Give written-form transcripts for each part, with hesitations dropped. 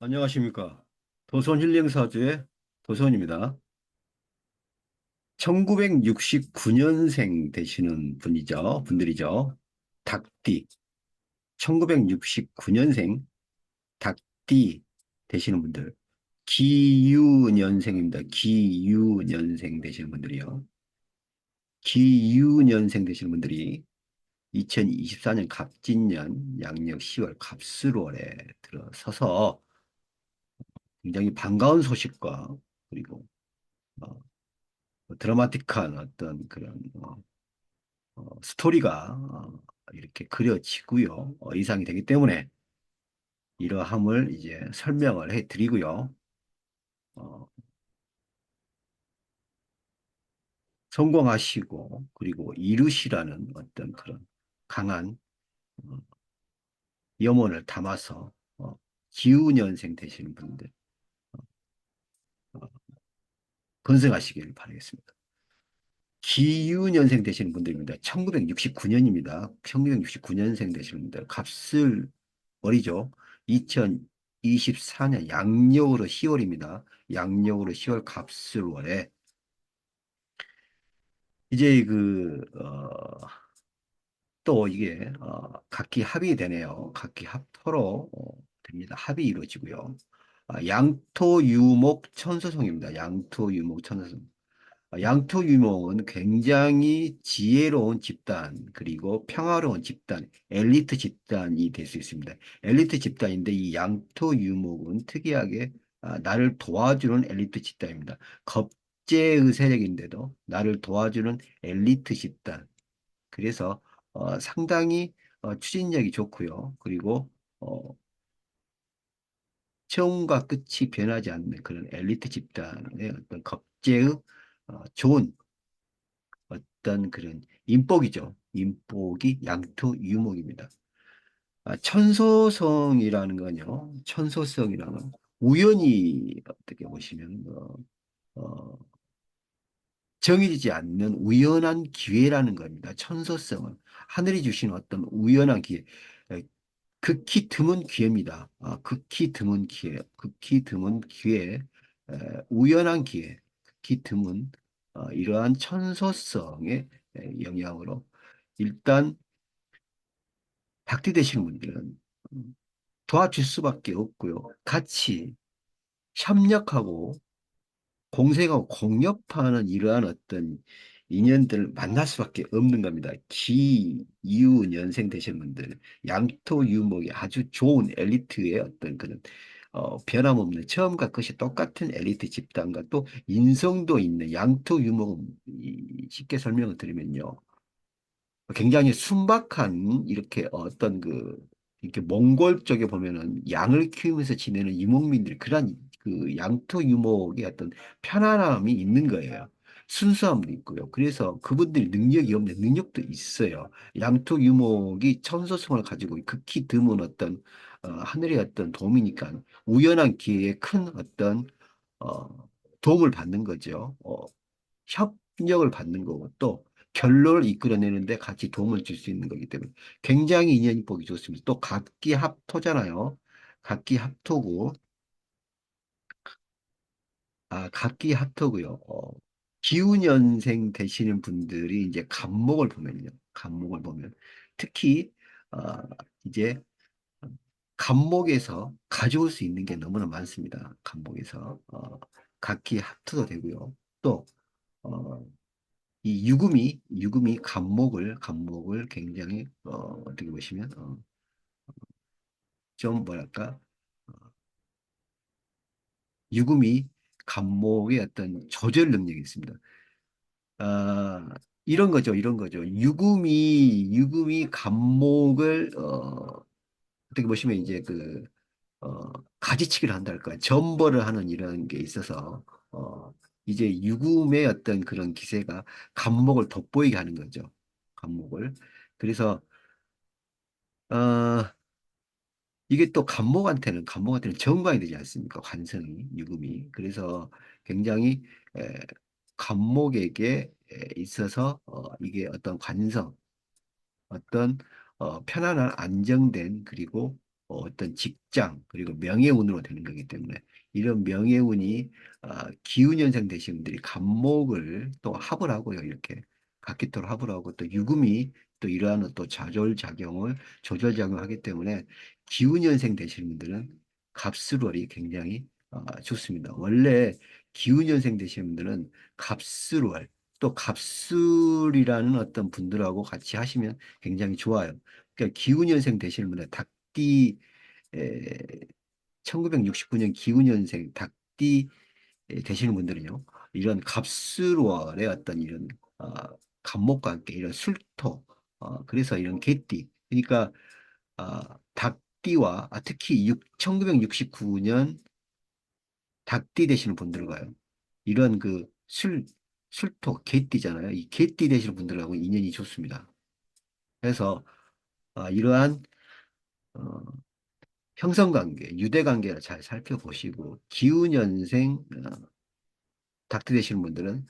안녕하십니까. 도손 힐링사주의 도손입니다. 1969년생 되시는 분들이죠. 닭띠. 1969년생 닭띠 되시는 분들. 기유년생입니다. 기유년생 되시는 분들이요. 기유년생 되시는 분들이 2024년 갑진년 양력 10월 갑술월에 들어서서 굉장히 반가운 소식과 그리고 어, 드라마틱한 어떤 그런 스토리가 이렇게 그려지고요. 이상이 되기 때문에 이러함을 이제 설명을 해드리고요. 어, 성공하시고 그리고 이루시라는 어떤 그런 강한 어, 염원을 담아서 기후년생 되시는 분들 어, 건승하시길 바라겠습니다. 기유년생 되시는 분들입니다. 1969년입니다. 1969년생 되시는 분들. 값을 어리죠. 2024년 양력으로 10월입니다. 양력으로 10월 갑술월에 이제 또 이게 각기 합이 되네요. 각기 합토로 됩니다. 합이 이루어지고요. 양토유목 천소성입니다. 양토유목 천소성. 양토유목은 굉장히 지혜로운 집단, 그리고 평화로운 집단, 엘리트 집단이 될 수 있습니다. 엘리트 집단인데 이 양토유목은 특이하게 나를 도와주는 엘리트 집단입니다. 겁제의 세력인데도 나를 도와주는 엘리트 집단. 그래서 상당히 추진력이 좋고요. 그리고 어, 처음과 끝이 변하지 않는 그런 엘리트 집단의 어떤 겁제의 좋은 어떤 그런 인복이죠. 인복이 양토 유목입니다. 천소성이라는 건요. 천소성이라는 건 우연히 어떻게 보시면 정해지지 않는 우연한 기회라는 겁니다. 천소성은 하늘이 주신 어떤 우연한 기회, 에, 극히 드문 기회입니다. 극히 드문 기회, 극히 드문 기회, 우연한 기회, 극히 드문 이러한 천소성의 영향으로 일단 박대되시는 분들은 도와줄 수밖에 없고요. 같이 협력하고 공생하고 공업하는 이러한 어떤 인연들을 만날 수밖에 없는 겁니다. 기유년생 되신 분들, 양토유목이 아주 좋은 엘리트의 어떤 그런 변함없는 처음과 끝이 똑같은 엘리트 집단과 또 인성도 있는 양토유목 쉽게 설명을 드리면요. 굉장히 순박한 이렇게 어떤 이렇게 몽골 쪽에 보면은 양을 키우면서 지내는 유목민들이 그런 그 양토 유목의 어떤 편안함이 있는 거예요. 순수함도 있고요. 그래서 그분들이 능력이 없는데 능력도 있어요. 양토 유목이 천소성을 가지고 극히 드문 어떤 하늘의 어떤 도움이니까 우연한 기회에 큰 어떤 어, 도움을 받는 거죠. 협력을 받는 거고 또 결론을 이끌어내는데 같이 도움을 줄 수 있는 거기 때문에 굉장히 인연이 보기 좋습니다. 또 각기 합토잖아요. 각기 합토고 각기 합토고요. 기운년생 되시는 분들이 이제 간목을 보면요. 간목을 보면 특히 어, 이제 간목에서 가져올 수 있는 게 너무나 많습니다. 간목에서 각기 합토도 되고요. 또 이 유금이 간목을 굉장히 어떻게 보시면 좀 뭐랄까 어, 유금이 간목의 어떤 조절 능력이 있습니다. 이런 거죠, 이런 거죠. 유금이 간목을 어떻게 보시면 이제 가지치기를 한달까 전벌을 하는 이런 게 있어서 이제 유금의 어떤 그런 기세가 간목을 돋보이게 하는 거죠. 간목을. 그래서 어, 이게 또 간목한테는 정관이 되지 않습니까? 관성이, 유금이. 그래서 굉장히 에, 간목에게 있어서 이게 어떤 관성, 어떤 편안한 안정된 그리고 어떤 직장 그리고 명예운으로 되는 거기 때문에 이런 명예운이 기운연생 되신 분들이 갑목을 또 합을 하고요. 이렇게 각기토로 합을 하고 또 유금이 또 이러한 또 좌절작용을 조절작용하기 때문에 기운연생 되시는 분들은 갑술월이 굉장히 좋습니다. 원래 기운연생 되시는 분들은 갑술월 또 갑술이라는 어떤 분들하고 같이 하시면 굉장히 좋아요. 그러니까 기운연생 되시는 분은 닭띠 1969년 기운연생 닭띠 되시는 분들은요. 이런 갑술월의 어떤 이런 갑목과 함께 이런 술토 그래서 이런 개띠 그러니까 닭띠와 특히 1969년 닭띠 되시는 분들과요. 이런 그 술토 개띠잖아요. 이 개띠 되시는 분들하고 인연이 좋습니다. 그래서 이러한 어, 형성관계, 유대관계를 잘 살펴보시고 기운연생 닭띠 되시는 분들은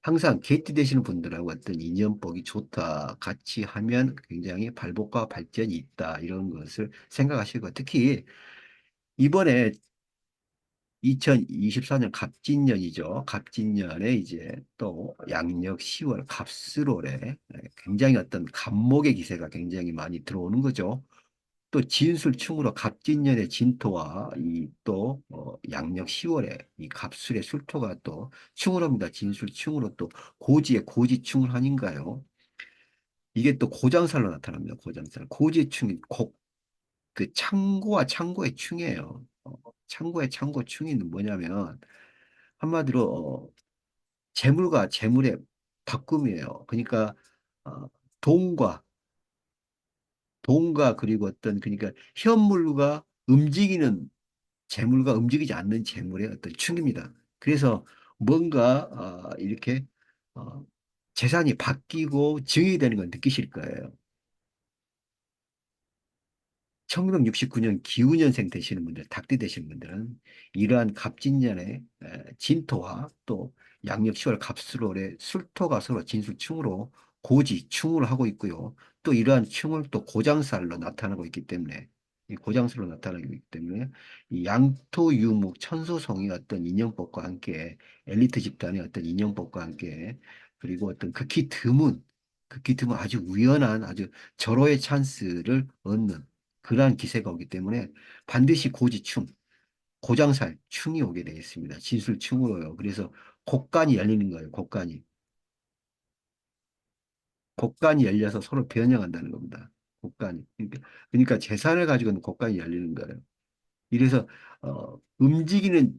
항상 개띠 되시는 분들하고 어떤 인연법이 좋다. 같이 하면 굉장히 발복과 발전이 있다. 이런 것을 생각하시고 특히 이번에 2024년 갑진년이죠. 갑진년에 이제 또 양력 10월 갑술월에 굉장히 어떤 갑목의 기세가 굉장히 많이 들어오는 거죠. 또 진술충으로 갑진년의 진토와 이 또 양력 10월에 이 갑술의 술토가 또 충을 합니다. 진술충으로 또 고지의 고지충을 하닌가요? 이게 또 고장살로 나타납니다. 고장살. 고지충이 그 창고와 창고의 충이에요. 창고의 창고 충이는 뭐냐면 한마디로 재물과 재물의 바꿈이에요. 그러니까 어, 돈과 돈과 그리고 어떤 그러니까 현물과 움직이는 재물과 움직이지 않는 재물의 어떤 충입니다. 그래서 뭔가 이렇게 어, 재산이 바뀌고 증이 되는 걸 느끼실 거예요. 1969년 기우년생 되시는 분들, 닭띠 되시는 분들은 이러한 갑진년의 진토와 또 양력 10월 갑술월의 술토가 서로 진술충으로 고지, 충을 하고 있고요. 또 이러한 충을 또 고장살로 나타나고 있기 때문에 이 고장살로 나타나고 있기 때문에 이 양토, 유목, 천소성의 어떤 인연법과 함께 엘리트 집단의 어떤 인연법과 함께 그리고 어떤 극히 드문 아주 우연한 아주 절호의 찬스를 얻는 그러한 기세가 오기 때문에 반드시 고지충, 고장살, 충이 오게 되어 있습니다. 진술충으로요. 그래서 곡간이 열리는 거예요. 곡간이. 곡간이 열려서 서로 변형한다는 겁니다. 곡간이. 그러니까 재산을 가지고는 곡간이 열리는 거예요. 이래서 움직이는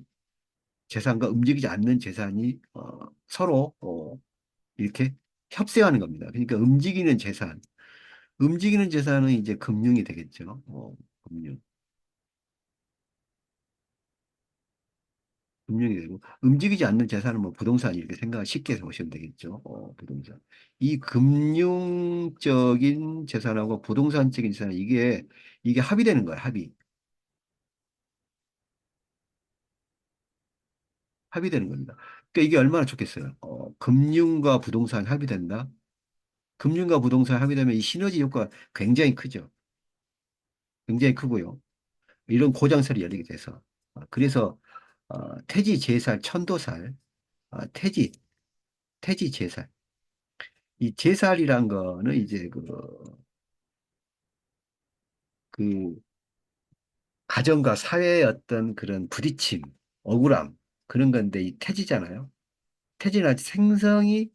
재산과 움직이지 않는 재산이 서로 이렇게 협세하는 겁니다. 그러니까 움직이는 재산은 이제 금융이 되겠죠. 금융. 금융이 되고 움직이지 않는 재산은 뭐 부동산 이렇게 생각 쉽게 보시면 되겠죠. 부동산. 이 금융적인 재산하고 부동산적인 재산 이게 합의되는 거예요. 합의되는 겁니다. 그러니까 이게 얼마나 좋겠어요. 금융과 부동산이 합의된다. 금융과 부동산이 합의되면 이 시너지 효과가 굉장히 크죠. 굉장히 크고요. 이런 고장설이 열리게 돼서 그래서 태지 제살 천도살 태지 제살 이 제살이란 거는 이제 그 가정과 사회의 어떤 그런 부딪힘, 억울함, 그런 건데 이 태지잖아요. 태지는 아직 생성이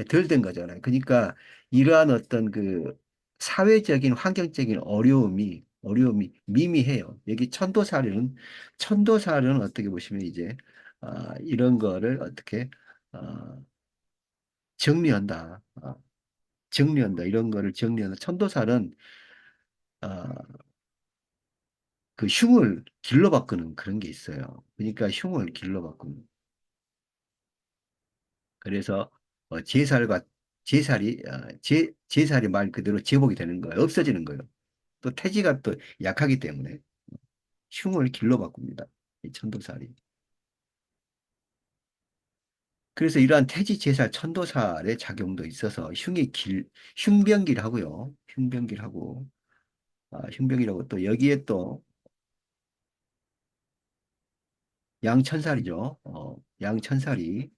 덜 된 거잖아요. 그러니까 이러한 어떤 그 사회적인 환경적인 어려움이 미미해요. 여기 천도살은 어떻게 보시면 이제 이런 거를 어떻게 어, 정리한다. 정리한다. 이런 거를 정리한다. 천도살은 어, 그 흉을 길로 바꾸는 그런 게 있어요. 그러니까 흉을 길로 바꾸는. 그래서 제살과 제살이 말 그대로 제복이 되는 거예요. 없어지는 거예요. 또 태지가 또 약하기 때문에 흉을 길로 바꿉니다. 이 천도살이. 그래서 이러한 태지 제살 천도살의 작용도 있어서 흉병기를 하고요. 흉병기를 하고 흉벽이라고 또 여기에 또 양천살이죠. 양천살이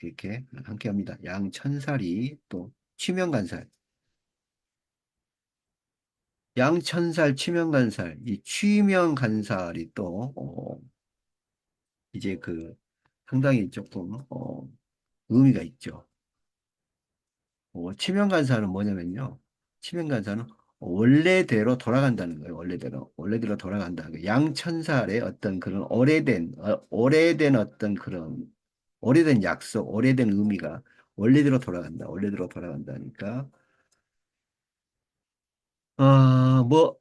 이렇게 함께 합니다. 양천살이 또 취명간살. 양천살, 취명간살. 이 취명간살이 또 이제 그 상당히 조금 의미가 있죠. 치명간사는 뭐냐면요. 치명간사는 원래대로 돌아간다는 거예요. 원래대로 돌아간다는 거예요. 양천살의 어떤 그런 오래된 어떤 그런 오래된 약속, 오래된 의미가 원래대로 돌아간다. 원래대로 돌아간다니까. 뭐,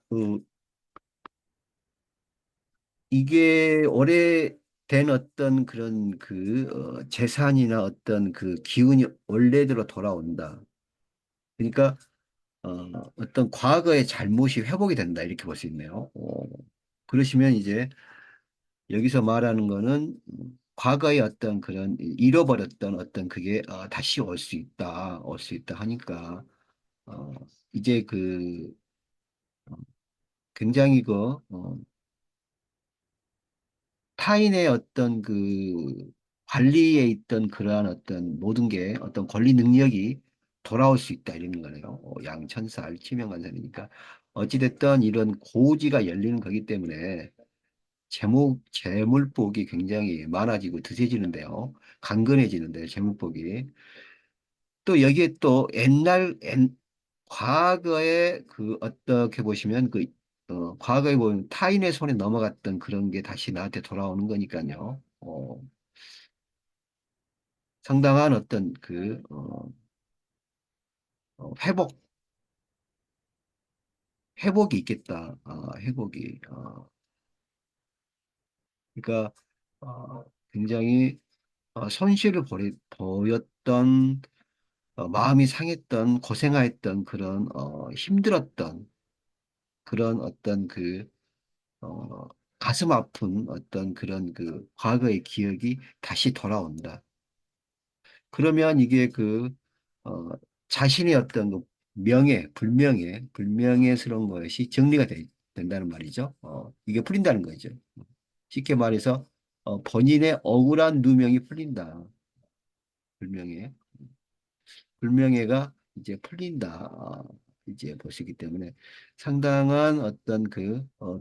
이게 오래된 어떤 그런 재산이나 어떤 그 기운이 원래대로 돌아온다. 그러니까 어떤 과거의 잘못이 회복이 된다 이렇게 볼 수 있네요. 그러시면 이제 여기서 말하는 거는 과거의 어떤 그런 잃어버렸던 어떤 그게 다시 올 수 있다 하니까 어, 이제 굉장히 타인의 어떤 관리에 있던 그러한 어떤 모든 게 어떤 권리 능력이 돌아올 수 있다 이런 거네요. 양천살 치명간살이니까 어찌됐든 이런 고지가 열리는 거기 때문에 재물복이 굉장히 많아지고 드세지는데요. 강건해지는데 재물복이 또 여기에 또 과거에 어떻게 보시면 과거에 보면 타인의 손에 넘어갔던 그런 게 다시 나한테 돌아오는 거니까요. 상당한 어떤 회복, 회복이 있겠다. 회복이. 그러니까, 굉장히 보였던, 마음이 상했던, 고생하였던 그런, 힘들었던 그런 어떤 가슴 아픈 어떤 그런 과거의 기억이 다시 돌아온다. 그러면 이게 어, 자신의 어떤 불명예스러운 것이 된다는 말이죠. 이게 풀린다는 거죠. 쉽게 말해서, 본인의 억울한 누명이 풀린다. 불명예. 불명예가 이제 풀린다. 이제 보시기 때문에 상당한 어떤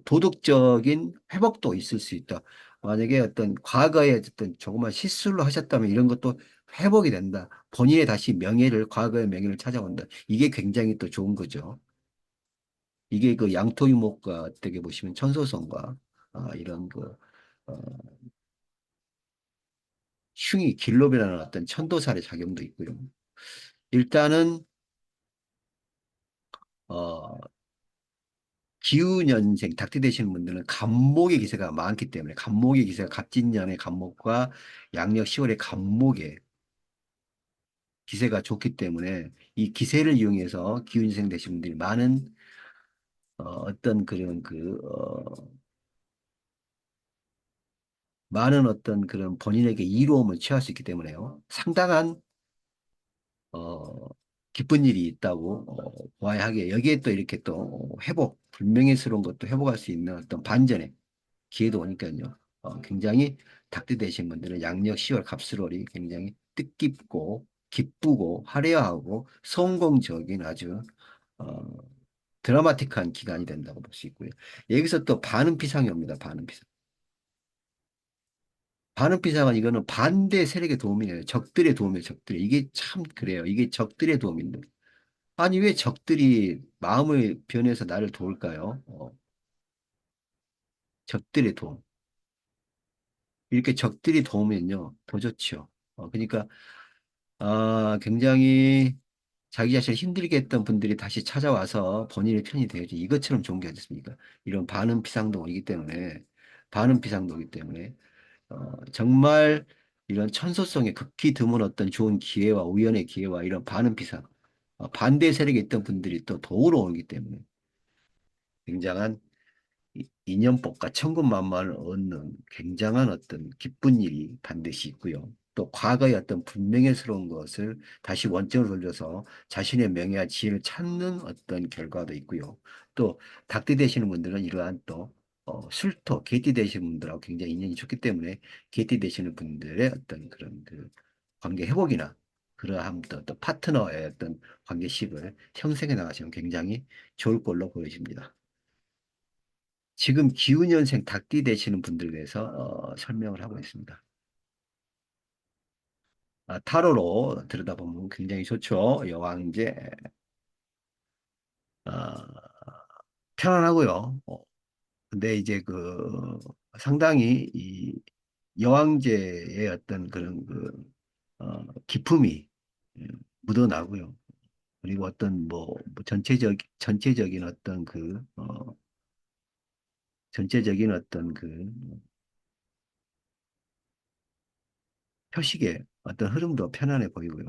도덕적인 회복도 있을 수 있다. 만약에 어떤 과거에 어떤 조그만 실수를 하셨다면 이런 것도 회복이 된다. 본인의 다시 과거의 명예를 찾아온다. 이게 굉장히 또 좋은 거죠. 이게 양토유목과 어떻게 보시면 천소성과 이런 어, 길로이라는 어떤 천도살의 작용도 있고요. 일단은 어, 기우년생 닭띠 되시는 분들은 간목의 기세가 많기 때문에 간목의 기세가 갑진년의 간목과 양력 10월의 간목의 기세가 좋기 때문에 이 기세를 이용해서 기운생 되신 분들이 많은 어떤 많은 어떤 그런 본인에게 이로움을 취할 수 있기 때문에요. 상당한 어, 기쁜 일이 있다고 봐야 하기에 여기에 또 이렇게 또 불명예스러운 것도 회복할 수 있는 어떤 반전의 기회도 오니까요. 굉장히 닭띠 되신 분들은 양력 10월 갑술월이 굉장히 뜻깊고 기쁘고 화려하고 성공적인 아주 어, 드라마틱한 기간이 된다고 볼 수 있고요. 여기서 또 반응피상이 옵니다. 반응피상. 반응피상은 이거는 반대 세력의 도움이에요. 적들의 도움이에요. 이게 참 그래요. 이게 적들의 도움인데. 아니 왜 적들이 마음을 변해서 나를 도울까요? 적들의 도움. 이렇게 적들이 도우면요, 더 좋죠. 그러니까, 굉장히 자기 자신을 힘들게 했던 분들이 다시 찾아와서 본인의 편이 되어야지. 이것처럼 좋은 게 어디 있습니까? 이런 반은 피상도이기 때문에, 정말 이런 천소성의 극히 드문 어떤 좋은 기회와 우연의 기회와 이런 반은 피상, 반대 세력에 있던 분들이 또 도우러 오기 때문에 굉장한 인연법과 천군만마를 얻는 굉장한 어떤 기쁜 일이 반드시 있고요. 또 과거의 어떤 불명예스러운 것을 다시 원점으로 돌려서 자신의 명예와 지혜를 찾는 어떤 결과도 있고요. 또 닭띠 되시는 분들은 이러한 또 술토, 개띠 되시는 분들하고 굉장히 인연이 좋기 때문에 개띠 되시는 분들의 어떤 그런 그 관계 회복이나 그러한 또 파트너의 어떤 관계식을 형성해 나가시면 굉장히 좋을 걸로 보여집니다. 지금 기운연생 닭띠 되시는 분들 위해서 설명을 하고 있습니다. 타로로 들여다보면 굉장히 좋죠. 여왕제. 아, 편안하고요. 근데 이제 그 상당히 이 여왕제의 어떤 그런 기품이 예, 묻어나고요. 그리고 어떤 뭐 전체적인 어떤 전체적인 어떤 표식의 어떤 흐름도 편안해 보이고요.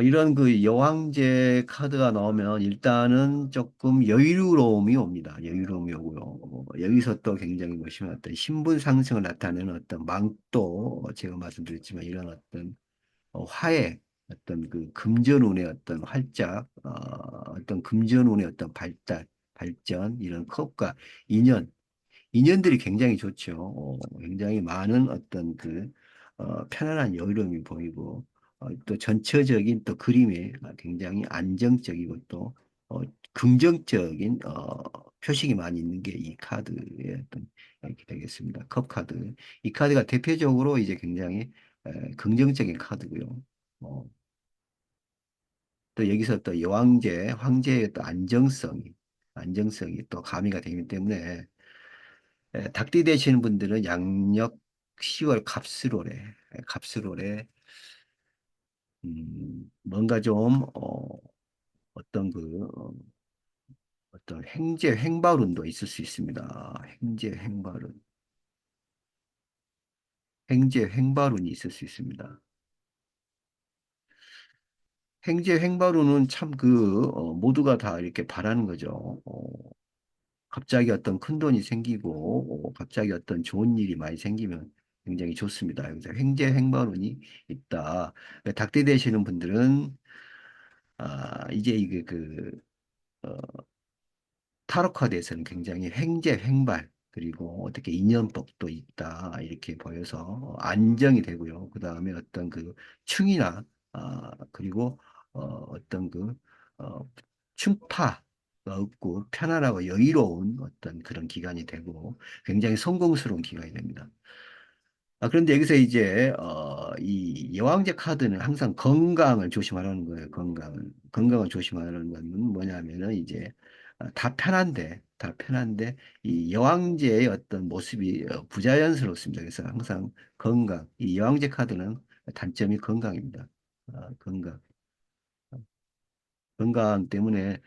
이런 그 여왕제 카드가 나오면 일단은 조금 여유로움이 옵니다. 여유로움이 오고요. 여기서 또 굉장히 보시면 어떤 신분 상승을 나타내는 어떤 망도 제가 말씀드렸지만 이런 어떤 화해 어떤 그 금전운의 어떤 활짝 어떤 금전운의 어떤 발전 이런 컵과 인연 인연들이 굉장히 좋죠. 굉장히 많은 어떤 편안한 여유로움이 보이고, 또 전체적인 또 그림이 굉장히 안정적이고 또 긍정적인 표식이 많이 있는 게 이 카드의 어떤 이렇게 되겠습니다. 컵 카드. 이 카드가 대표적으로 이제 굉장히 긍정적인 카드고요. 어, 또 여기서 또 여왕제, 황제의 또 안정성이 또 가미가 되기 때문에 닭띠 되시는 분들은 양력 10월 갑술월에 뭔가 좀 어떤 어떤 행발운도 있을 수 있습니다. 행제 행발운이 있을 수 있습니다. 행제 행발운은 참 모두가 다 이렇게 바라는 거죠. 갑자기 어떤 큰 돈이 생기고 갑자기 어떤 좋은 일이 많이 생기면 굉장히 좋습니다. 그래서 횡재 행발운이 있다. 닭띠 되시는 분들은 이제 이게 어, 타로 카드에서는 굉장히 횡재 횡발 그리고 어떻게 인연법도 있다 이렇게 보여서 안정이 되고요. 그 다음에 어떤 충이나 그리고 어떤 어, 충파가 없고 편안하고 여유로운 어떤 그런 기간이 되고 굉장히 성공스러운 기간이 됩니다. 그런데 여기서 이제 이 여왕제 카드는 항상 건강을 조심하라는 거예요. 건강을 조심하라는 건 뭐냐면은 이제 다 편한데 이 여왕제의 어떤 모습이 부자연스럽습니다. 그래서 항상 이 여왕제 카드는 단점이 건강입니다. 건강. 건강 때문에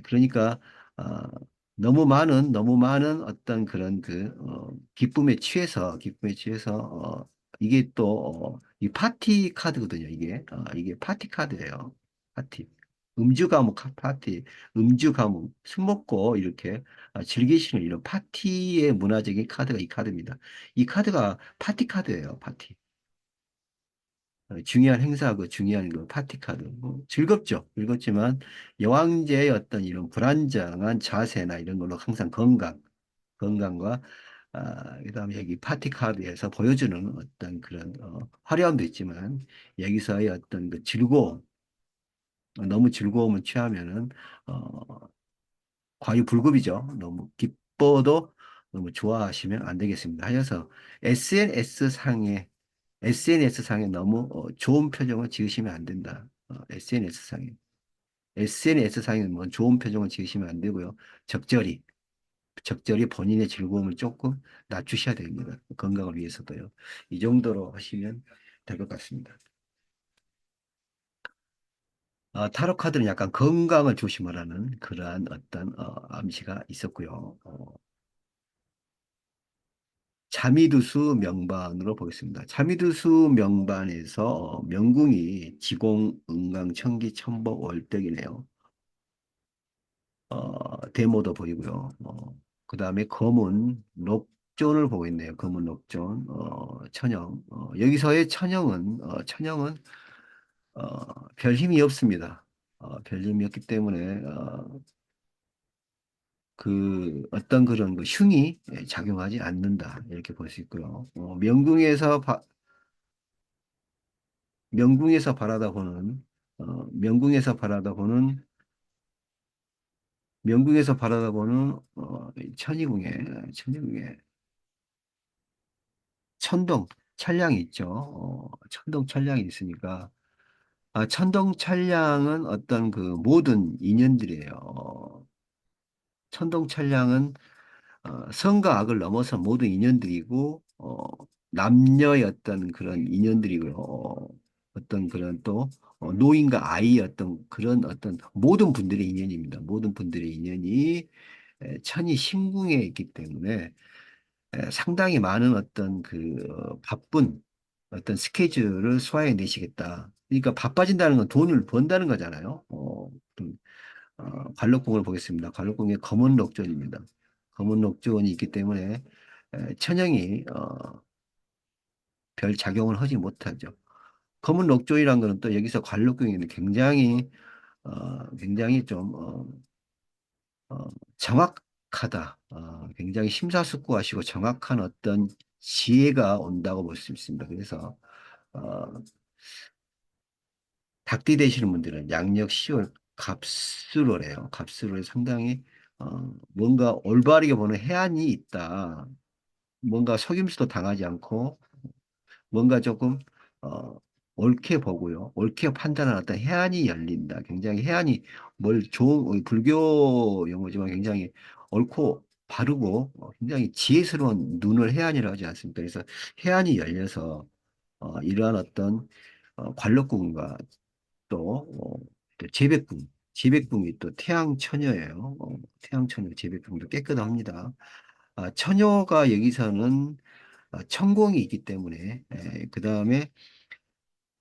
그러니까 아, 너무 많은 어떤 그런 기쁨에 취해서 이게 또 이 파티 카드거든요. 이게 파티 카드예요. 파티 파티 음주 감옥 술 먹고 이렇게 즐기시는 이런 파티의 문화적인 카드가 이 카드입니다. 이 카드가 파티 카드예요. 파티. 중요한 행사하고 중요한 파티 카드. 즐겁죠. 즐겁지만 여왕제의 어떤 이런 불안정한 자세나 이런 걸로 항상 건강과 그다음에 여기 파티 카드에서 보여주는 어떤 그런 화려함도 있지만 여기서의 어떤 즐거움, 너무 즐거움을 취하면은 과유불급이죠. 너무 기뻐도 너무 좋아하시면 안 되겠습니다. 하여서 SNS 상에 SNS 상에 너무 좋은 표정을 지으시면 안 된다. SNS 상에. SNS 상에 뭐 좋은 표정을 지으시면 안 되고요. 적절히 본인의 즐거움을 조금 낮추셔야 됩니다. 건강을 위해서도요. 이 정도로 하시면 될 것 같습니다. 타로 카드는 약간 건강을 조심하라는 그러한 어떤 암시가 있었고요. 자미두수 명반으로 보겠습니다. 자미두수 명반에서 명궁이 지공, 은강, 천기, 천복, 월덕이네요. 데모도 보이고요. 그 다음에 검은, 록, 녹존을 보고 있네요. 검은 녹존, 천영. 여기서의 천영은 별 힘이 없습니다. 별 힘이 없기 때문에 그 어떤 그런 그 흉이 작용하지 않는다 이렇게 볼 수 있고요. 명궁에서 바라다 보는 명궁에서 바라다 보는 명궁에서 바라다 보는 천이궁에 천동 천량이 있죠. 천동 천량이 있으니까 천동 천량은 어떤 그 모든 인연들이에요. 천동 천량은 선과 악을 넘어서 모든 인연들이고 남녀의 어떤 그런 인연들이고요. 어떤 그런 또 노인과 아이의 어떤 그런 어떤 모든 분들의 인연입니다. 모든 분들의 인연이 천이 신궁에 있기 때문에 상당히 많은 어떤 그 바쁜 어떤 스케줄을 소화해 내시겠다. 그러니까 바빠진다는 건 돈을 번다는 거잖아요. 관록궁을 보겠습니다. 관록궁의 검은 녹전입니다. 검은 녹전이 있기 때문에 천형이 별 작용을 하지 못하죠. 검은 녹조이란 거는 또 여기서 관록궁에는 굉장히 좀 정확하다. 굉장히 심사숙고하시고 정확한 어떤 지혜가 온다고 볼 수 있습니다. 그래서 어, 닭띠 되시는 분들은 양력 10월 갑술월에요. 갑술월에 상당히 뭔가 올바르게 보는 해안이 있다. 뭔가 속임수도 당하지 않고 뭔가 조금 어, 옳게 보고요. 옳게 판단하는 어떤 해안이 열린다. 굉장히 해안이 뭘 좋은 불교 용어지만 굉장히 옳고 바르고 굉장히 지혜스러운 눈을 해안이라고 하지 않습니까? 그래서 해안이 열려서 이러한 어떤 관록궁과 또 재백궁이 또 태양처녀예요. 태양처녀 재백궁도 깨끗합니다. 처녀가 여기서는 천공이 있기 때문에 그 다음에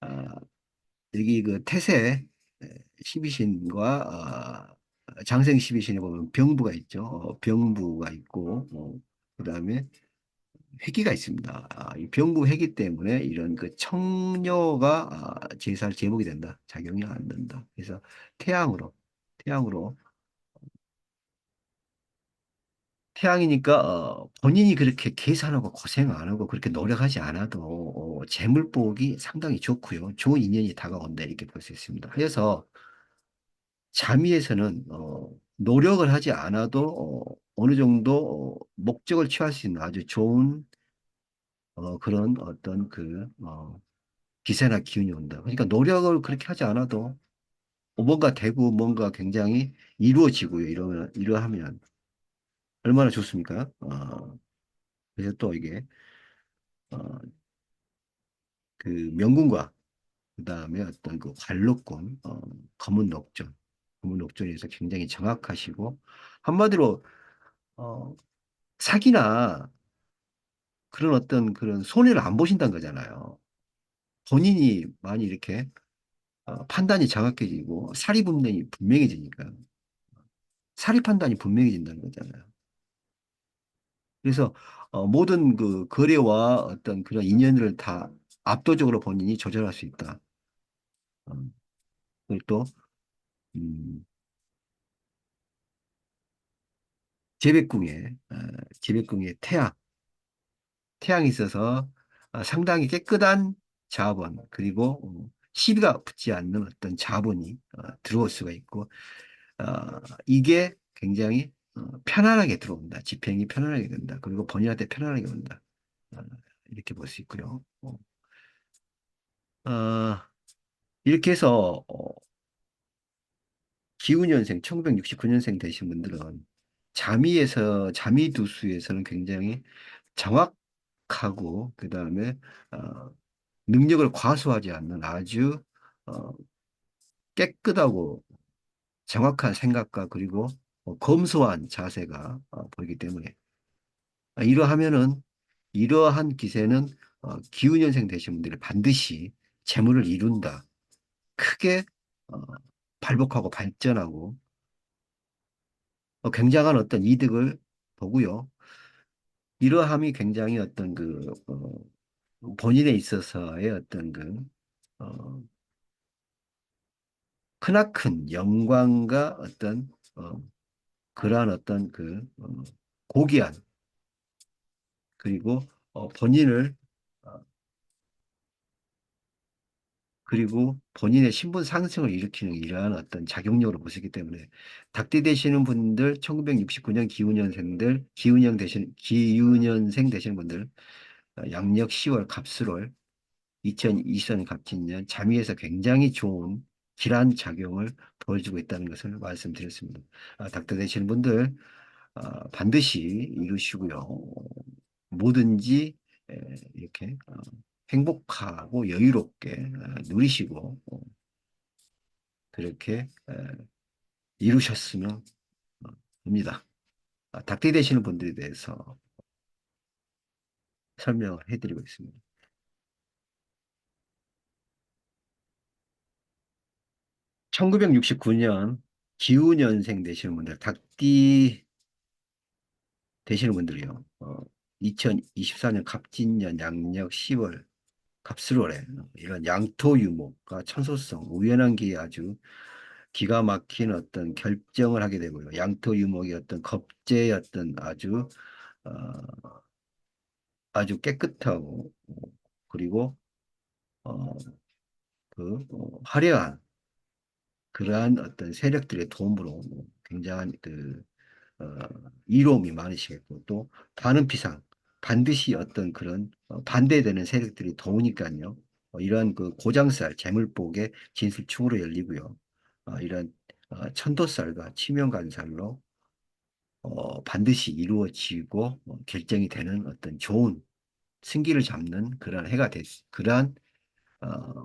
아, 여기 그 태세 12신과 장생 12신에 보면 병부가 있죠. 병부가 있고 그다음에 회기가 있습니다. 이 병부 회기 때문에 이런 그 청녀가 제살 제목이 된다. 작용이 안 된다. 그래서 태양으로 태양이니까 본인이 그렇게 계산하고 고생 안 하고 그렇게 노력하지 않아도 재물복이 상당히 좋고요. 좋은 인연이 다가온다 이렇게 볼 수 있습니다. 그래서 자미에서는 노력을 하지 않아도 어느 정도 목적을 취할 수 있는 아주 좋은 그런 어떤 그 기세나 기운이 온다. 그러니까 노력을 그렇게 하지 않아도 뭔가 되고 뭔가 굉장히 이루어지고요. 이러하면 얼마나 좋습니까? 그래서 또 이게 어, 그 명군과 그다음에 어떤 그 관록군, 검은 녹전, 검은 녹전에서 굉장히 정확하시고 한마디로 어, 사기나 그런 어떤 그런 손해를 안 보신다는 거잖아요. 본인이 많이 이렇게 판단이 정확해지고 사리 분명히 분명해지니까 사리 판단이 분명해진다는 거잖아요. 그래서 모든 그 거래와 어떤 그런 인연을 다 압도적으로 본인이 조절할 수 있다. 음, 그리고 또 음, 재백궁에 재백궁에 태양이 있어서 상당히 깨끗한 자본 그리고 시비가 붙지 않는 어떤 자본이 들어올 수가 있고 이게 굉장히 편안하게 들어온다. 집행이 편안하게 된다. 그리고 본인한테 편안하게 온다. 어, 이렇게 볼 수 있고요. 어, 이렇게 해서 기운년생 1969년생 되신 분들은 자미두수에서는 굉장히 정확하고 그다음에 어, 능력을 과소하지 않는 아주 어, 깨끗하고 정확한 생각과 그리고 검소한 자세가 보이기 때문에 이러하면은 이러한 기세는 기운년생 되신 분들이 반드시 재물을 이룬다. 크게 어, 발복하고 발전하고 굉장한 어떤 이득을 보고요. 이러함이 굉장히 어떤 본인에 있어서의 어떤 어, 크나큰 영광과 어떤 그러한 어떤 고귀한 그리고 본인을 어, 그리고 본인의 신분 상승을 일으키는 이러한 어떤 작용력으로 보시기 때문에 닭띠 되시는 분들 1969년 기운년생 되시는 분들 양력 10월 갑술월 2024년 갑진년 잠위에서 굉장히 좋은 길한 작용을 보여주고 있다는 것을 말씀드렸습니다. 닭띠 되시는 분들 반드시 이루시고요. 뭐든지 이렇게 행복하고 여유롭게 누리시고 그렇게 이루셨으면 합니다. 닭띠 되시는 분들에 대해서 설명을 해드리고 있습니다. 1969년 기우년생 되시는 분들, 닭띠 되시는 분들이요. 2024년 갑진년 양력 10월 갑술월에 이런 양토유목과 천소성, 우연한 기에 아주 기가 막힌 어떤 결정을 하게 되고요. 양토유목이 어떤 겁재의 어떤 어, 아주 깨끗하고 그리고 어, 화려한 그러한 어떤 세력들의 도움으로 굉장한 어, 이로움이 많으시겠고 또 반은피상 반드시 어떤 그런 반대되는 세력들이 도우니까요. 이러한 고장살 재물복의 진술충으로 열리고요. 이런 천도살과 치명간살로 반드시 이루어지고 결정이 되는 어떤 좋은 승기를 잡는 그러한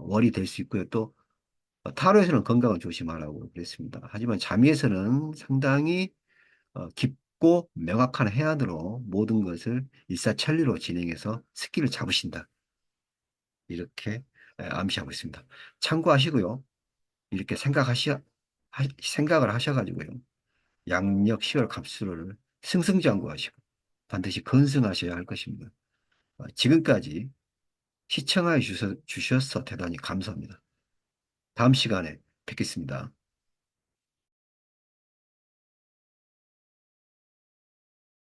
월이 될 수 있고요. 또 타로에서는 건강을 조심하라고 그랬습니다. 하지만 잠의에서는 상당히 깊고 명확한 해안으로 모든 것을 일사천리로 진행해서 스킬을 잡으신다. 이렇게 암시하고 있습니다. 참고하시고요. 이렇게 생각을 하셔가지고요. 양력 10월 갑수를 승승장구하시고 반드시 건승하셔야 할 것입니다. 지금까지 시청해 주셔서 대단히 감사합니다. 다음 시간에 뵙겠습니다.